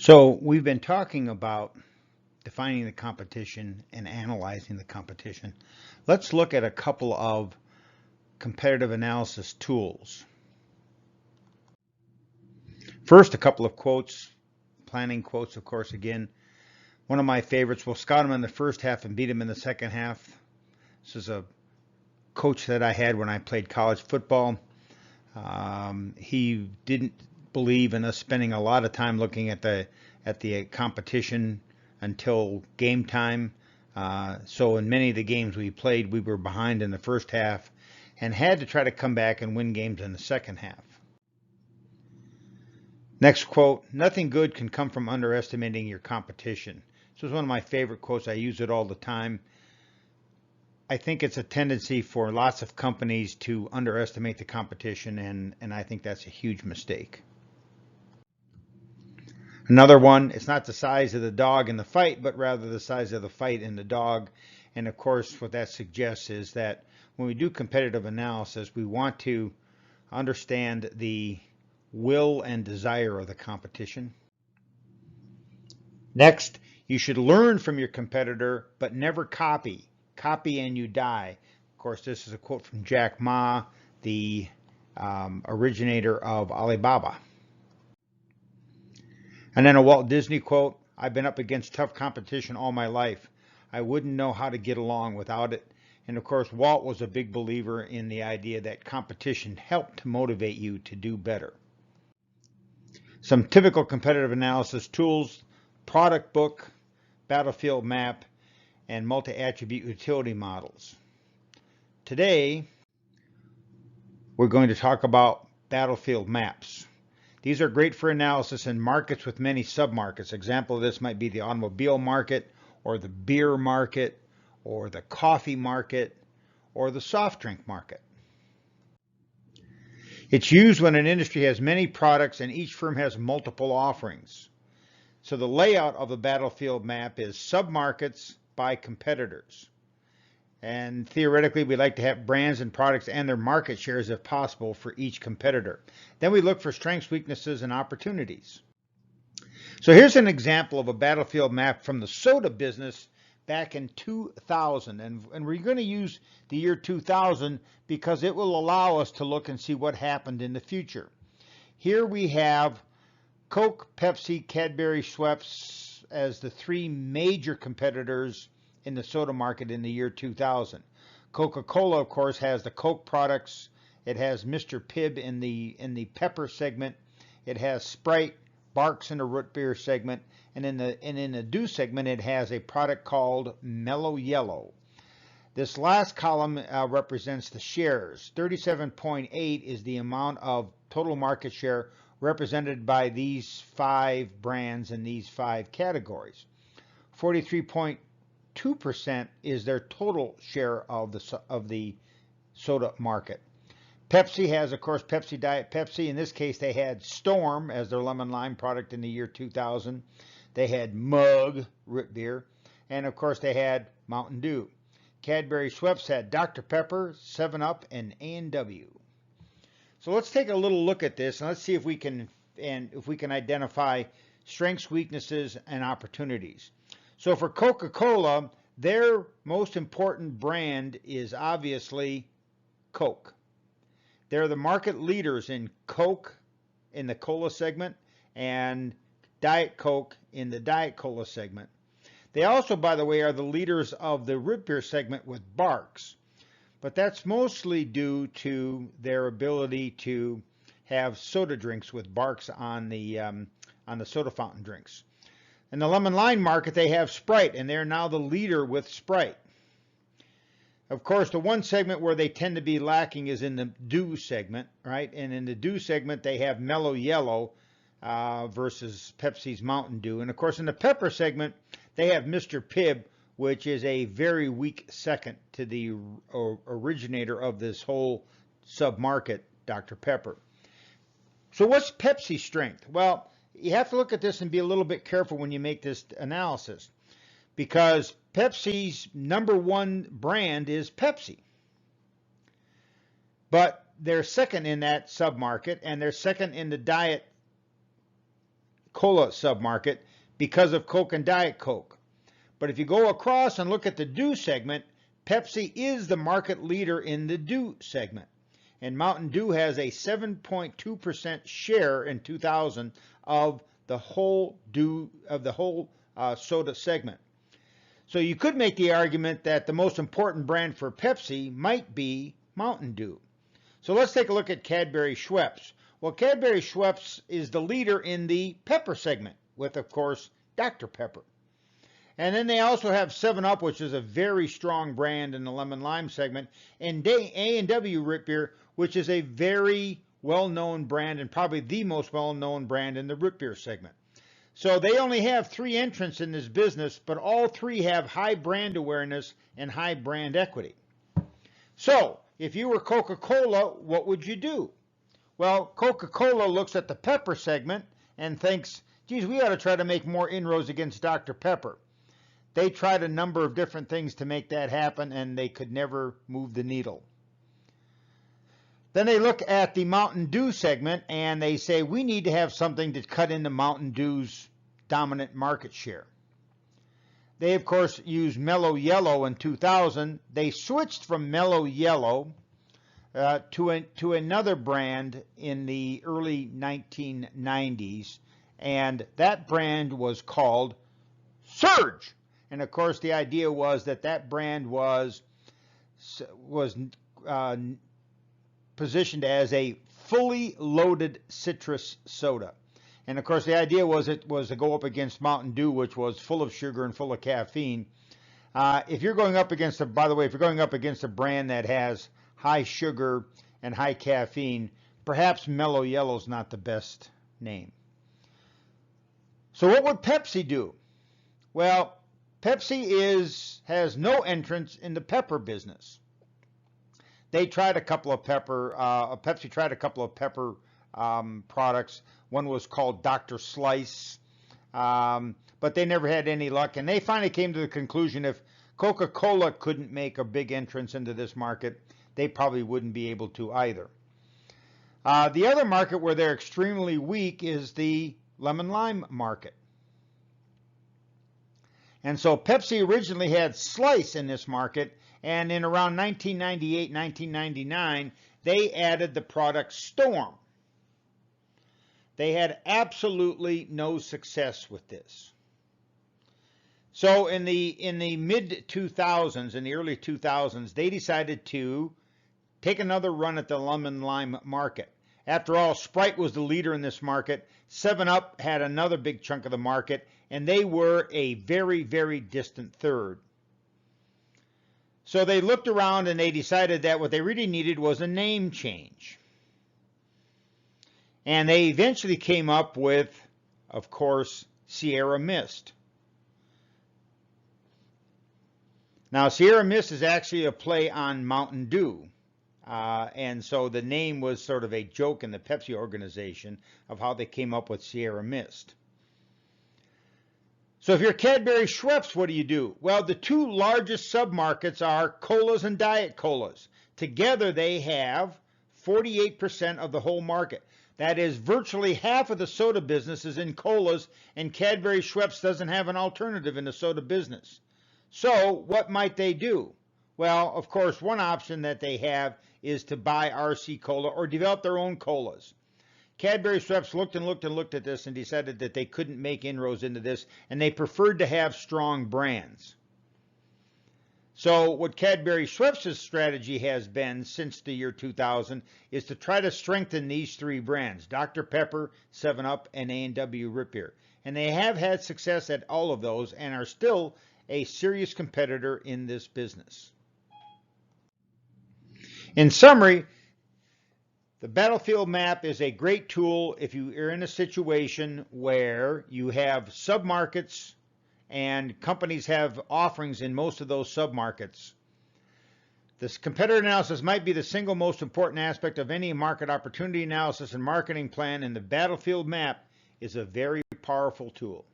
So we've been talking about defining the competition and analyzing the competition. Let's look at a couple of competitive analysis tools. First, a couple of quotes, planning quotes, of course, again. One of my favorites, we'll scout them in the first half and beat them in the second half. This is a coach that I had when I played college football. He didn't believe in us spending a lot of time looking at the competition until game time. So in many of the games we played, we were behind in the first half and had to try to come back and win games in the second half. Next quote, nothing good can come from underestimating your competition. This is one of my favorite quotes. I use it all the time. I think it's a tendency for lots of companies to underestimate the competition, and I think that's a huge mistake. Another one, it's not the size of the dog in the fight, but rather the size of the fight in the dog. And of course, what that suggests is that when we do competitive analysis, we want to understand the will and desire of the competition. Next, you should learn from your competitor, but never copy. Copy and you die. Of course, this is a quote from Jack Ma, the originator of Alibaba. And then a Walt Disney quote, I've been up against tough competition all my life. I wouldn't know how to get along without it. And of course, Walt was a big believer in the idea that competition helped to motivate you to do better. Some typical competitive analysis tools, product book, battlefield map, and multi-attribute utility models. Today, we're going to talk about battlefield maps. These are great for analysis in markets with many submarkets. Example of this might be the automobile market, or the beer market, or the coffee market, or the soft drink market. It's used when an industry has many products and each firm has multiple offerings. So the layout of the battlefield map is submarkets by competitors. And theoretically, we like to have brands and products and their market shares if possible for each competitor. Then we look for strengths, weaknesses, and opportunities. So here's an example of a battlefield map from the soda business back in 2000. And we're going to use the year 2000 because it will allow us to look and see what happened in the future. Here we have Coke, Pepsi, Cadbury, Schweppes as the three major competitors in the soda market in the year 2000. Coca-Cola, of course, has the Coke products. It has Mr. Pibb in the pepper segment. It has Sprite, Barks in the root beer segment, and in the Dew segment, it has a product called Mellow Yellow. This last column represents the shares. 37.8 is the amount of total market share represented by these five brands in these five categories. 43.2% is their total share of the soda market. Pepsi has, of course, Pepsi Diet Pepsi. In this case, they had Storm as their lemon lime product in the year 2000. They had Mug root beer, and of course, they had Mountain Dew. Cadbury Schweppes had Dr. Pepper, 7-Up, and A&W. So let's take a little look at this, and let's see if we can identify strengths, weaknesses, and opportunities. So for Coca-Cola, their most important brand is obviously Coke. They're the market leaders in Coke in the cola segment and Diet Coke in the Diet Cola segment. They also, by the way, are the leaders of the root beer segment with Barks. But that's mostly due to their ability to have soda drinks with Barks on the soda fountain drinks. In the lemon lime market, they have Sprite, and they're now the leader with Sprite. Of course, the one segment where they tend to be lacking is in the Dew segment, right? And in the Dew segment, they have Mellow Yellow versus Pepsi's Mountain Dew. And of course, in the pepper segment, they have Mr. Pibb, which is a very weak second to the originator of this whole sub-market, Dr. Pepper. So what's Pepsi's strength? Well, you have to look at this and be a little bit careful when you make this analysis, because Pepsi's number one brand is Pepsi. But they're second in that sub-market, and they're second in the diet cola submarket because of Coke and Diet Coke. But if you go across and look at the Dew segment, Pepsi is the market leader in the Dew segment. And Mountain Dew has a 7.2% share in 2000 of the whole soda segment. So you could make the argument that the most important brand for Pepsi might be Mountain Dew. So let's take a look at Cadbury Schweppes. Well, Cadbury Schweppes is the leader in the pepper segment with, of course, Dr. Pepper. And then they also have 7-Up, which is a very strong brand in the lemon lime segment, and A&W Root Beer, which is a very well-known brand and probably the most well-known brand in the root beer segment. So they only have 3 entrants in this business, but all 3 have high brand awareness and high brand equity. So if you were Coca-Cola, what would you do? Well, Coca-Cola looks at the pepper segment and thinks, geez, we ought to try to make more inroads against Dr. Pepper. They tried a number of different things to make that happen, and they could never move the needle. Then they look at the Mountain Dew segment, and they say, we need to have something to cut into Mountain Dew's dominant market share. They, of course, used Mellow Yellow in 2000. They switched from Mellow Yellow to another brand in the early 1990s, and that brand was called Surge. And of course, the idea was that brand was positioned as a fully loaded citrus soda. And of course, the idea was it was to go up against Mountain Dew, which was full of sugar and full of caffeine. If you're going up against by the way, if you're going up against a brand that has high sugar and high caffeine, perhaps Mellow Yellow is not the best name. So what would Pepsi do? Well, Pepsi has no entrance in the pepper business. They tried a couple of Pepsi tried a couple of pepper products. One was called Dr. Slice, but they never had any luck. And they finally came to the conclusion if Coca-Cola couldn't make a big entrance into this market, they probably wouldn't be able to either. The other market where they're extremely weak is the lemon lime market. And so Pepsi originally had Slice in this market, and in around 1998, 1999, they added the product Storm. They had absolutely no success with this. So in the mid-2000s, in the early 2000s, they decided to take another run at the lemon lime market. After all, Sprite was the leader in this market. 7-Up had another big chunk of the market, and they were a very, very distant third. So they looked around and they decided that what they really needed was a name change. And they eventually came up with, of course, Sierra Mist. Now, Sierra Mist is actually a play on Mountain Dew. And so the name was sort of a joke in the Pepsi organization of how they came up with Sierra Mist. So if you're Cadbury Schweppes, what do? Well, the 2 largest submarkets are colas and diet colas. Together they have 48% of the whole market. That is, virtually half of the soda business is in colas, and Cadbury Schweppes doesn't have an alternative in the soda business. So what might they do? Well, of course, one option that they have is to buy RC Cola or develop their own colas. Cadbury Schweppes looked and looked and looked at this and decided that they couldn't make inroads into this, and they preferred to have strong brands. So what Cadbury Schweppes' strategy has been since the year 2000 is to try to strengthen these 3 brands, Dr. Pepper, 7-Up, and A&W Root Beer. And they have had success at all of those and are still a serious competitor in this business. In summary, the battlefield map is a great tool if you are in a situation where you have submarkets and companies have offerings in most of those submarkets. This competitor analysis might be the single most important aspect of any market opportunity analysis and marketing plan, and the battlefield map is a very powerful tool.